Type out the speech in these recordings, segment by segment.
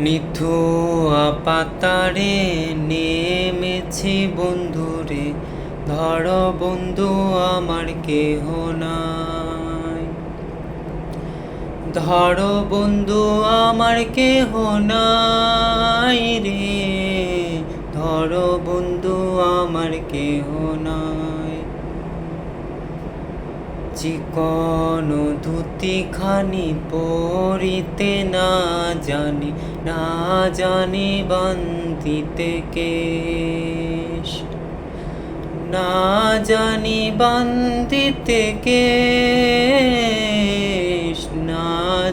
নিথুয়া পাতারে নেমেছি বন্ধুরে, ধরো বন্ধু আমার কেহ নাই। ধরো বন্ধু আমার কেহ নাই রে, ধরো বন্ধু আমার কেহ নাই। চিকন ধুতি খানি পরিতে না জানি, না জানি বান্ধিতে কেশ, না জানি বান্ধিতে কেশ, না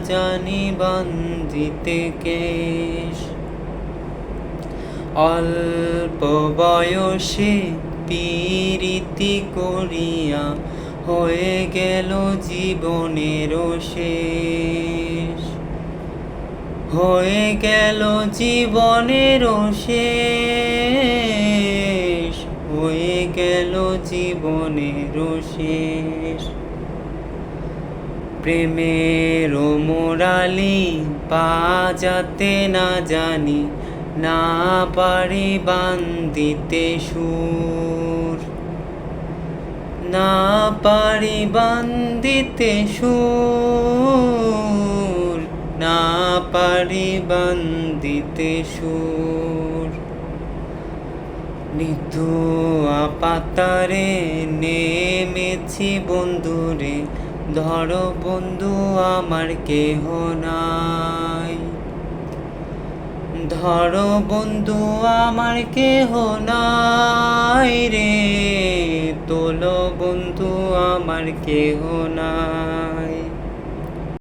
জানি বান্ধিতে কেশ। অল্প বয়সে পীড়িতি করিয়া হয়ে গেল জীবনের শেষ, হয়ে গেল জীবনের শেষ, হয়ে গেল জীবনের শেষ। প্রেমের মোরালি বাজাতে না জানি, না পারি বান্ধিতে সুর, না পারি বান্ধিতে সুর, না পারি বান্ধিতে সুর। নিথুয়া পাতারে নেমেছি বন্ধুরে, ধরো বন্ধু আমার কেহ নাই। ধরো বন্ধু আমার কেহ নাই রে, তোলো বন্ধু আমার কেহ নাই।